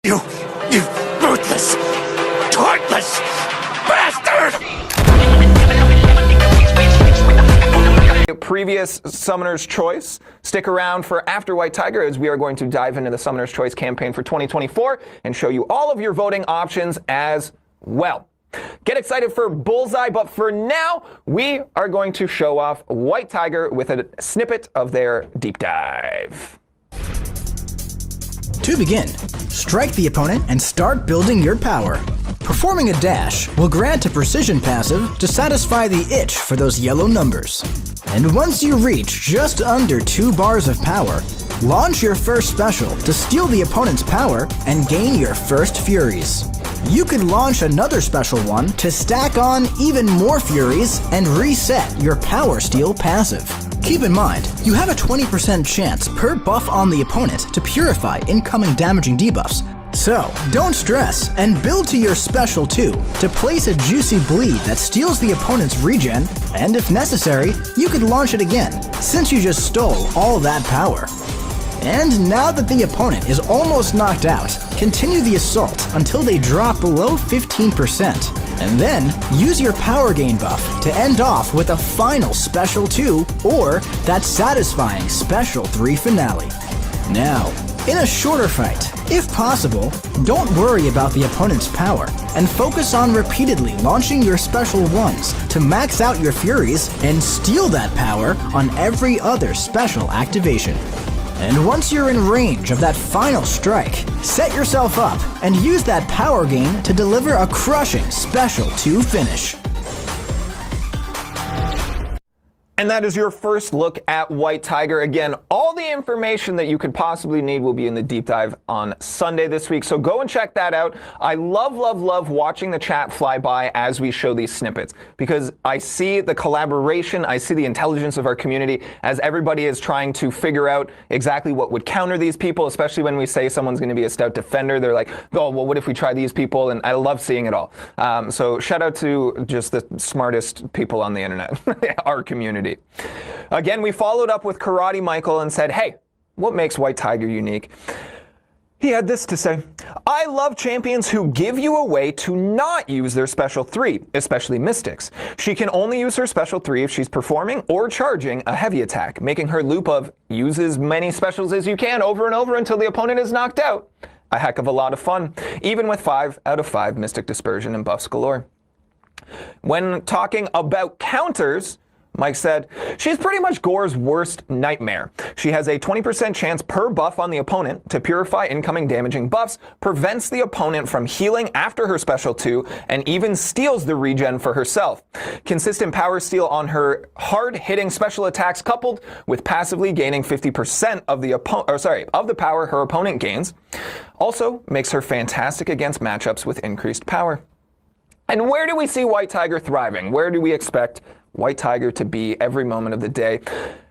You ruthless, heartless bastard! Previous Summoner's Choice. Stick around for After White Tiger as we are going to dive into the Summoner's Choice campaign for 2024 and show you all of your voting options as well. Get excited for Bullseye, but for now, we are going to show off White Tiger with a snippet of their deep dive. To begin, strike the opponent and start building your power. Performing a dash will grant a precision passive to satisfy the itch for those yellow numbers. And once you reach just under 2 bars of power, launch your first special to steal the opponent's power and gain your first Furies. You can launch another special one to stack on even more Furies and reset your Power Steal passive. Keep in mind, you have a 20% chance per buff on the opponent to purify incoming damaging debuffs. So, don't stress, and build to your special 2 to place a juicy bleed that steals the opponent's regen, and if necessary, you could launch it again, since you just stole all that power. And now that the opponent is almost knocked out, continue the assault until they drop below 15%, and then use your power gain buff to end off with a final special 2 or that satisfying special 3 finale. Now, in a shorter fight, if possible, don't worry about the opponent's power and focus on repeatedly launching your special 1s to max out your Furies and steal that power on every other special activation. And once you're in range of that final strike, set yourself up and use that power gain to deliver a crushing special 2 finish. And that is your first look at White Tiger. Again, all the information that you could possibly need will be in the deep dive on Sunday this week. So go and check that out. I love watching the chat fly by as we show these snippets because I see the collaboration, I see the intelligence of our community as everybody is trying to figure out exactly what would counter these people, especially when we say someone's going to be a stout defender. They're like, oh, well, what if we try these people? And I love seeing it all. So shout out to just the smartest people on the internet, our community. Again, we followed up with Karate Michael and said, hey, what makes White Tiger unique? He had this to say: I love champions who give you a way to not use their special 3, especially Mystics. She can only use her special 3 if she's performing or charging a heavy attack, making her loop of use as many specials as you can over and over until the opponent is knocked out a heck of a lot of fun, even with 5 out of 5 Mystic Dispersion and buffs galore. When talking about counters, Mike said, she's pretty much Gore's worst nightmare. She has a 20% chance per buff on the opponent to purify incoming damaging buffs, prevents the opponent from healing after her special 2, and even steals the regen for herself. Consistent power steal on her hard-hitting special attacks coupled with passively gaining 50% of the power her opponent gains also makes her fantastic against matchups with increased power. And where do we see White Tiger thriving? Where do we expect White Tiger to be every moment of the day?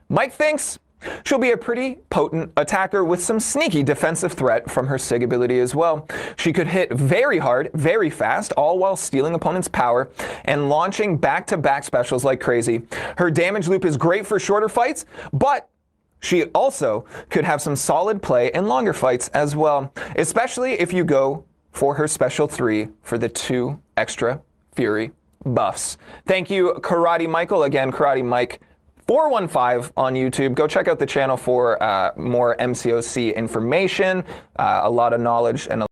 Mike thinks she'll be a pretty potent attacker with some sneaky defensive threat from her Sig ability as well. She could hit very hard, very fast, all while stealing opponents' power and launching back-to-back specials like crazy. Her damage loop is great for shorter fights, but she also could have some solid play in longer fights as well, especially if you go for her special 3 for the 2 extra Fury buffs. Thank you, Karate Michael. Again, Karate Mike 415 on YouTube. Go check out the channel for more MCOC information, a lot of knowledge, and